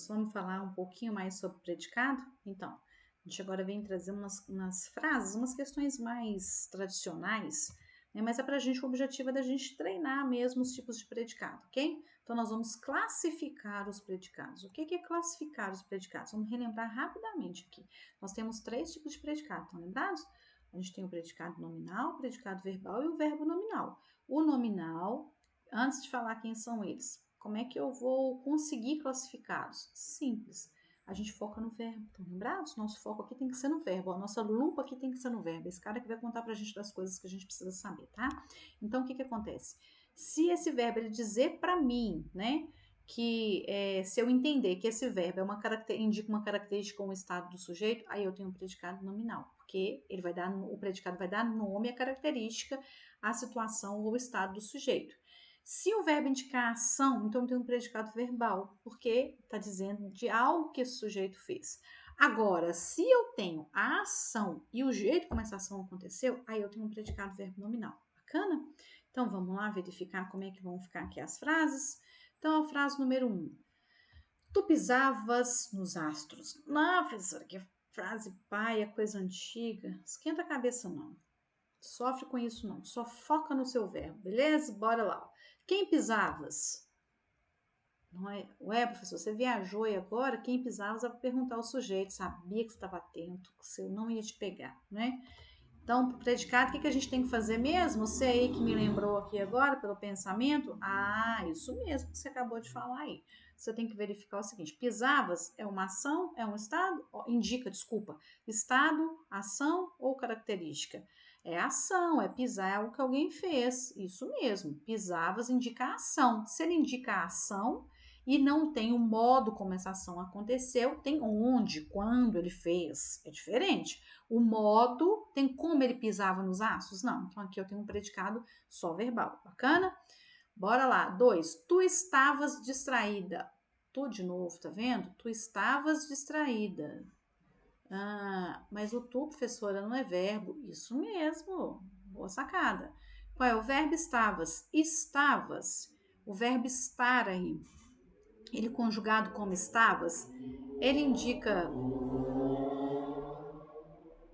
meninos, vamos falar um pouquinho mais sobre predicado? Então, a gente agora vem trazer umas frases, umas questões mais tradicionais, né? Mas o objetivo é da gente treinar mesmo os tipos de predicado, ok? Então, nós vamos classificar os predicados. O que é classificar os predicados? Vamos relembrar rapidamente aqui. Nós temos 3 tipos de predicado, estão lembrados? A gente tem o predicado nominal, o predicado verbal e o verbo nominal. O nominal, antes de falar quem são eles, como é que eu vou conseguir classificá-los? Simples. A gente foca no verbo, estão lembrados? Nosso foco aqui tem que ser no verbo, a nossa lupa aqui tem que ser no verbo. Esse cara que vai contar pra gente das coisas que a gente precisa saber, tá? Então, o que acontece? Se esse verbo ele dizer para mim, né, que se eu entender que esse verbo indica uma característica ou um estado do sujeito, aí eu tenho um predicado nominal, porque o predicado vai dar nome à característica, à situação ou estado do sujeito. Se o verbo indicar ação, então tem um predicado verbal, porque está dizendo de algo que esse sujeito fez. Agora, se eu tenho a ação e o jeito como essa ação aconteceu, aí eu tenho um predicado verbo nominal. Bacana? Então vamos lá verificar como é que vão ficar aqui as frases. Então a frase número 1. Tu pisavas nos astros. Não, professora, que frase paia, coisa antiga. Esquenta a cabeça não. Sofre com isso não, só foca no seu verbo, beleza? Bora lá. Quem pisavas? Não é? Ué, professor, você viajou e agora quem pisavas vai perguntar ao sujeito, sabia que você estava atento, que eu não ia te pegar, né? Então, para o predicado, o que a gente tem que fazer mesmo? Você aí que me lembrou aqui agora pelo pensamento, isso mesmo que você acabou de falar aí. Você tem que verificar o seguinte: pisavas é uma ação, é um estado? Desculpa, estado, ação ou característica? É ação, é pisar, é algo que alguém fez. Isso mesmo, pisavas indica ação. Se ele indica ação e não tem o modo como essa ação aconteceu, tem onde, quando ele fez. É diferente. O modo tem como ele pisava nos astros? Não. Então aqui eu tenho um predicado só verbal. Bacana? Bora lá. 2. Tu estavas distraída. Tu de novo, tá vendo? Tu estavas distraída. Mas o tu, professora, não é verbo. Isso mesmo. Boa sacada. Qual é o verbo estavas? Estavas. O verbo estar aí, ele conjugado como estavas, ele indica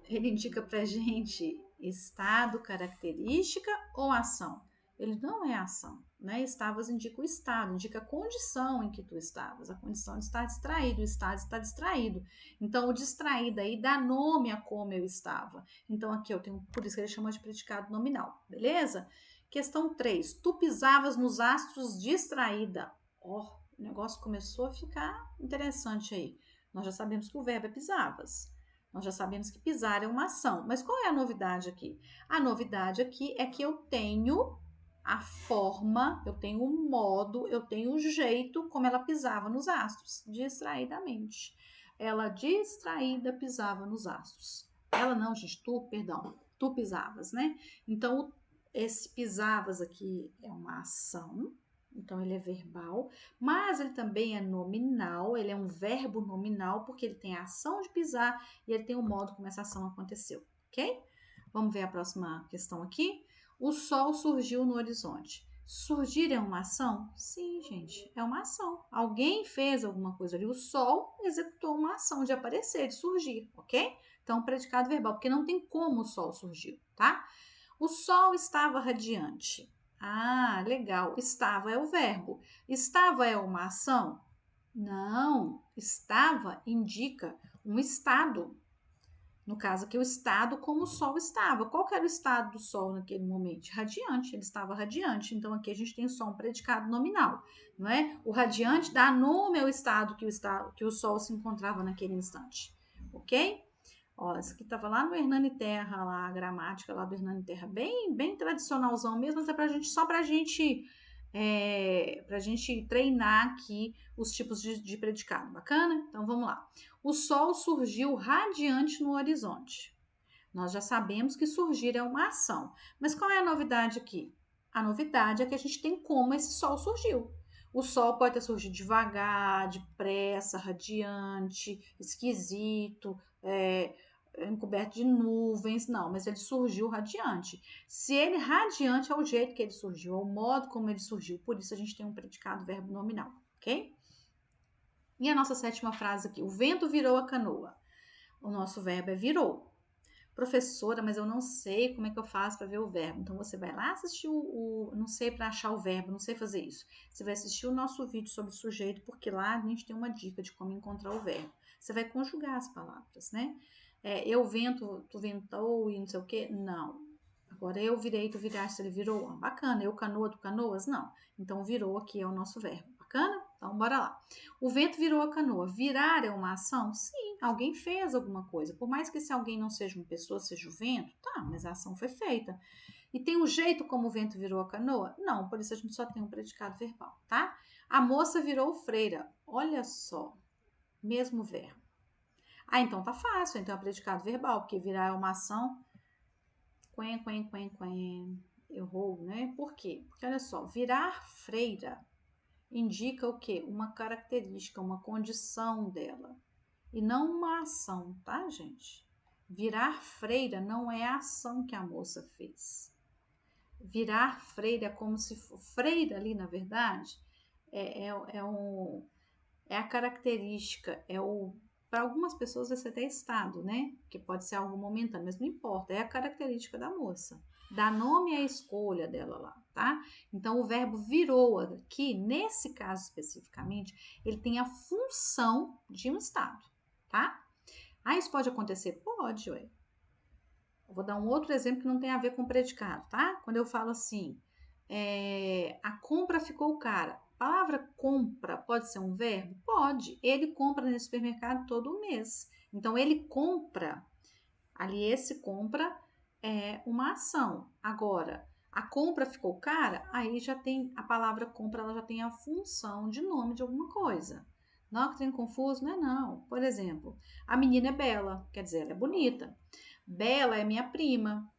ele indica pra gente estado, característica ou ação? Ele não é ação, né? Estavas indica o estado, indica a condição em que tu estavas, a condição de estar distraído, o estado de estar distraído. Então, o distraído aí dá nome a como eu estava. Então, aqui eu tenho, por isso que ele chama de predicado nominal, beleza? Questão 3. Tu pisavas nos astros distraída. O negócio começou a ficar interessante aí. Nós já sabemos que o verbo é pisavas. Nós já sabemos que pisar é uma ação. Mas qual é a novidade aqui? A novidade aqui é que eu tenho a forma, eu tenho o modo, eu tenho o jeito como ela pisava nos astros, distraidamente. Ela distraída pisava nos astros. Ela não, gente, tu pisavas, né? Então, esse pisavas aqui é uma ação, então ele é verbal, mas ele também é nominal, ele é um verbo nominal, porque ele tem a ação de pisar e ele tem o modo como essa ação aconteceu, ok? Vamos ver a próxima questão aqui. O sol surgiu no horizonte. Surgir é uma ação? Sim, gente, é uma ação. Alguém fez alguma coisa ali. O sol executou uma ação de aparecer, de surgir, ok? Então, predicado verbal, porque não tem como o sol surgiu, tá? O sol estava radiante. Legal. Estava é o verbo. Estava é uma ação? Não. Estava indica um estado. No caso aqui, o estado como o sol estava. Qual que era o estado do sol naquele momento? Radiante. Ele estava radiante. Então, aqui a gente tem só um predicado nominal, não é? O radiante dá nome ao estado que o sol se encontrava naquele instante. Ok? Ó, essa aqui estava lá no Hernani Terra, lá, a gramática lá do Hernani Terra, bem tradicionalzão mesmo, mas é pra gente treinar aqui os tipos de predicado, bacana? Então vamos lá. O sol surgiu radiante no horizonte. Nós já sabemos que surgir é uma ação, mas qual é a novidade aqui? A novidade é que a gente tem como esse sol surgiu. O sol pode ter surgido devagar, depressa, radiante, esquisito, encoberto de nuvens, não, mas ele surgiu radiante. Se ele radiante é o jeito que ele surgiu, é o modo como ele surgiu, por isso a gente tem um predicado verbo nominal, ok? E a nossa sétima frase aqui, o vento virou a canoa. O nosso verbo é virou. Professora, mas eu não sei como é que eu faço para ver o verbo. Então você vai lá assistir não sei para achar o verbo, não sei fazer isso. Você vai assistir o nosso vídeo sobre sujeito, porque lá a gente tem uma dica de como encontrar o verbo. Você vai conjugar as palavras, né? Eu vento, tu ventou e não sei o quê? Não. Agora eu virei, tu viraste, ele virou. Bacana. Eu canoa, tu canoas? Não. Então virou aqui é o nosso verbo. Bacana? Então bora lá. O vento virou a canoa. Virar é uma ação? Sim, alguém fez alguma coisa. Por mais que esse alguém não seja uma pessoa, seja o vento, tá, mas a ação foi feita. E tem um jeito como o vento virou a canoa? Não, por isso a gente só tem um predicado verbal, tá? A moça virou freira. Olha só, mesmo verbo. Ah, então tá fácil, então é predicado verbal, porque virar é uma ação. Quen. Errou, né? Por quê? Porque olha só, virar freira indica o quê? Uma característica, uma condição dela. E não uma ação, tá, gente? Virar freira não é a ação que a moça fez. Virar freira é como se for. Freira ali, na verdade, é a característica, para algumas pessoas vai ser até estado, né? Que pode ser algo momentâneo, mas não importa, é a característica da moça. Dá nome à escolha dela lá, tá? Então, o verbo virou aqui, nesse caso especificamente, ele tem a função de um estado, tá? Ah, isso pode acontecer? Pode, ué. Eu vou dar um outro exemplo que não tem a ver com predicado, tá? Quando eu falo assim, a compra ficou cara. A palavra compra pode ser um verbo? Pode. Ele compra nesse supermercado todo mês. Então, ele compra. Ali, esse compra é uma ação. Agora, a compra ficou cara, aí já tem a palavra compra, ela já tem a função de nome de alguma coisa. Não, que tem confuso? Não é não. Por exemplo, a menina é bela, quer dizer, ela é bonita. Bela é minha prima.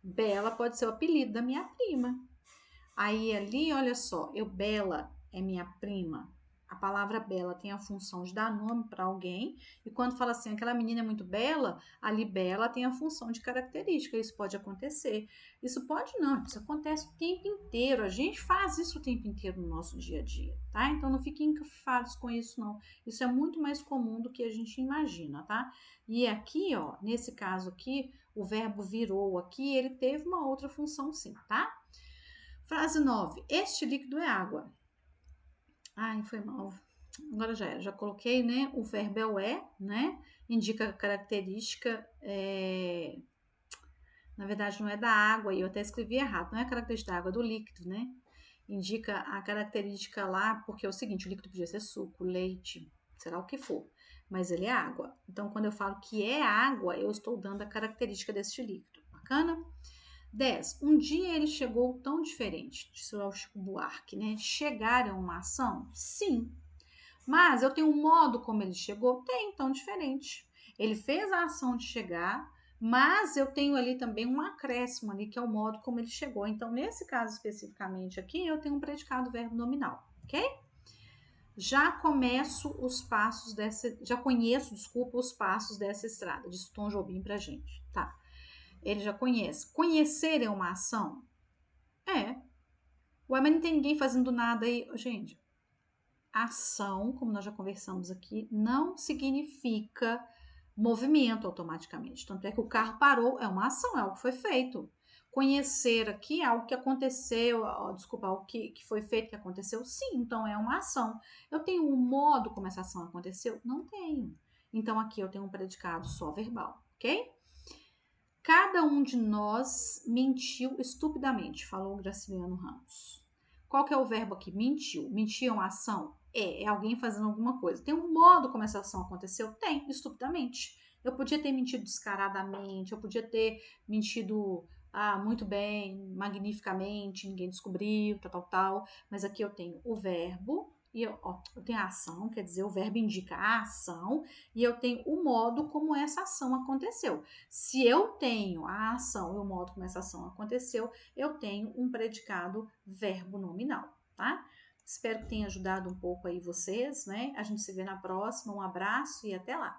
Bela pode ser o apelido da minha prima. Aí ali, olha só, Bela é minha prima. A palavra bela tem a função de dar nome para alguém, e quando fala assim, aquela menina é muito bela, ali bela tem a função de característica. Isso pode acontecer. Isso pode não, isso acontece o tempo inteiro. A gente faz isso o tempo inteiro no nosso dia a dia, tá? Então não fiquem encafados com isso, não. Isso é muito mais comum do que a gente imagina, tá? E aqui, ó, nesse caso aqui, o verbo virou aqui, ele teve uma outra função sim, tá? Frase 9. Este líquido é água. Ai, foi mal. Agora já era. Já coloquei, né? O verbo é o né? Indica a característica. Na verdade, não é da água, e eu até escrevi errado. Não é a característica da água, é do líquido, né? Indica a característica lá, porque é o seguinte: o líquido podia ser suco, leite, será o que for. Mas ele é água. Então, quando eu falo que é água, eu estou dando a característica deste líquido. Bacana? 10. Um dia ele chegou tão diferente, disse o Chico Buarque, né? Chegar é uma ação? Sim. Mas eu tenho um modo como ele chegou? Tem, tão diferente. Ele fez a ação de chegar, mas eu tenho ali também um acréscimo ali, que é o modo como ele chegou. Então, nesse caso especificamente aqui, eu tenho um predicado verbo nominal, ok? Já conheço, desculpa, os passos dessa estrada, disse Tom Jobim pra gente, tá? Ele já conhece. Conhecer é uma ação? É. Ué, mas não tem ninguém fazendo nada aí. Gente, ação, como nós já conversamos aqui, não significa movimento automaticamente. Tanto é que o carro parou, é uma ação, é algo que foi feito. Conhecer aqui é algo que aconteceu, algo que foi feito, que aconteceu, sim, então é uma ação. Eu tenho um modo como essa ação aconteceu? Não tenho. Então aqui eu tenho um predicado só verbal, ok? Cada um de nós mentiu estupidamente, falou Graciliano Ramos. Qual que é o verbo aqui? Mentiu. Mentir é uma ação? É alguém fazendo alguma coisa. Tem um modo como essa ação aconteceu? Tem, estupidamente. Eu podia ter mentido descaradamente, eu podia ter mentido muito bem, magnificamente, ninguém descobriu, tal. Mas aqui eu tenho o verbo, e eu tenho a ação, quer dizer, o verbo indica a ação, e eu tenho o modo como essa ação aconteceu. Se eu tenho a ação e o modo como essa ação aconteceu, eu tenho um predicado verbo nominal, tá? Espero que tenha ajudado um pouco aí vocês, né? A gente se vê na próxima. Um abraço e até lá!